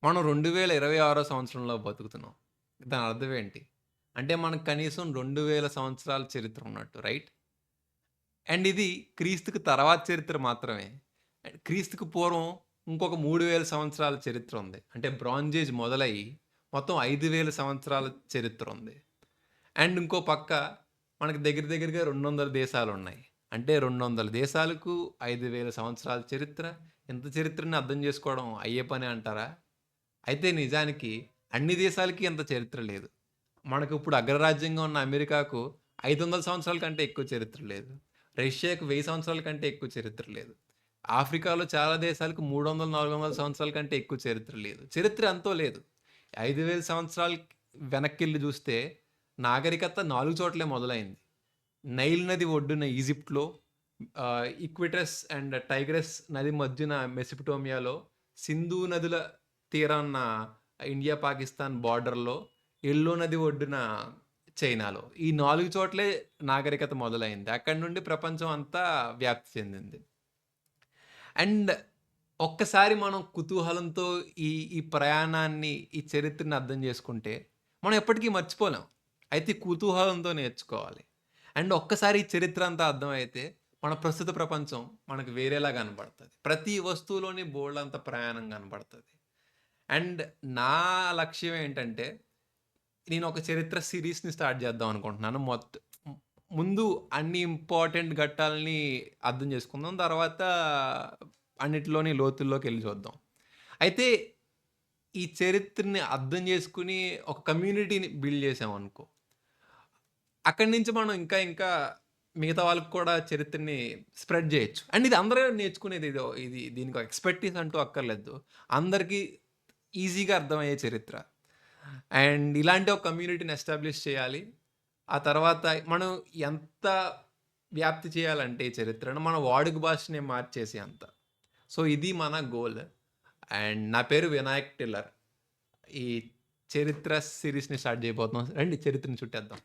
మనం 2026 సంవత్సరంలో బతుకుతున్నాం. దాని అర్థం ఏంటి? అంటే మనకు కనీసం 2000 సంవత్సరాల చరిత్ర ఉన్నట్టు రైట్? అండ్ ఇది క్రీస్తుకు తర్వాత చరిత్ర మాత్రమే. క్రీస్తుకు పూర్వం ఇంకొక 3000 సంవత్సరాల చరిత్ర ఉంది. అంటే బ్రాంజ్ ఏజ్ మొదలయ్యి మొత్తం 5000 సంవత్సరాల చరిత్ర ఉంది. అండ్ ఇంకో పక్క మనకు దగ్గర దగ్గరగా 200 దేశాలున్నాయి. అంటే 200 దేశాలకు 5000 సంవత్సరాల చరిత్ర. ఇంత చరిత్రని అర్థం చేసుకోవడం అయ్యే పనే అంటారా? అయితే నిజానికి అన్ని దేశాలకి అంత చరిత్ర లేదు. మనకిప్పుడు అగ్రరాజ్యంగా ఉన్న అమెరికాకు 500 సంవత్సరాల కంటే ఎక్కువ చరిత్ర లేదు. రష్యాకు 1000 సంవత్సరాల కంటే ఎక్కువ చరిత్ర లేదు. ఆఫ్రికాలో చాలా దేశాలకు 300, 400 సంవత్సరాల కంటే ఎక్కువ చరిత్ర లేదు. చరిత్ర ఎంతో లేదు. 5000 సంవత్సరాలు వెనక్కెళ్ళి చూస్తే నాగరికత 4 చోట్లే మొదలైంది. నైల్ నది ఒడ్డున ఈజిప్ట్‌లో, ఈక్విటస్ అండ్ టైగ్రస్ నది మధ్యన మెసొపొటేమియాలో, సింధు నదుల తీరాన ఇండియా, పాకిస్తాన్ బోర్డర్‌లో, ఎల్లో నది ఒడ్డున చైనాలో. ఈ 4 చోట్లే నాగరికత మొదలైంది. అక్కడి నుండి ప్రపంచం అంతా వ్యాప్తి చెందింది. అండ్ ఒక్కసారి మనం కుతూహలంతో ఈ ఈ ప్రయాణాన్ని, ఈ చరిత్రని అర్థం చేసుకుంటే, మనం ఎప్పటికీ మర్చిపోలేం. అయితే కుతూహలంతో నేర్చుకోవాలి. అండ్ ఒక్కసారి ఈ చరిత్ర అంతా అర్థమైతే, మన ప్రస్తుత ప్రపంచం మనకు వేరేలా కనపడతది. ప్రతి వస్తువులోని బోలెడంత ప్రయాణం కనపడతది. అండ్ నా లక్ష్యం ఏంటంటే, నేనొక చరిత్ర సీరీస్‌ని స్టార్ట్ చేద్దాం అనుకుంటున్నాను. ముందు అన్ని ఇంపార్టెంట్ ఘట్టాలని అర్థం చేసుకుందాం. తర్వాత అన్నిటిలోని లోతుల్లోకెళ్ళి చూద్దాం. అయితే ఈ చరిత్రని అర్థం చేసుకొని ఒక కమ్యూనిటీని బిల్డ్ చేసామనుకో, అక్కడి నుంచి మనం ఇంకా ఇంకా మిగతా వాళ్ళకి కూడా చరిత్రని స్ప్రెడ్ చేయొచ్చు. అండ్ ఇది అందరూ నేర్చుకునేది ఇది దీనికి ఎక్స్‌పర్టీస్ అంటూ అక్కర్లేదు. అందరికీ ఈజీగా అర్థమయ్యే చరిత్ర. అండ్ ఇలాంటి ఒక కమ్యూనిటీని ఎస్టాబ్లిష్ చేయాలి. ఆ తర్వాత మనం ఎంత వ్యాప్తి చేయాలంటే ఈ చరిత్రను మన వాడుక భాషనే మార్చేసి అంత. సో, ఇది మన గోల్. అండ్ నా పేరు వినాయక్ టిల్లర్. ఈ చరిత్ర సీరీస్‌ని స్టార్ట్ చేయబోతున్నాం. రండి చరిత్రను చుట్టేద్దాం.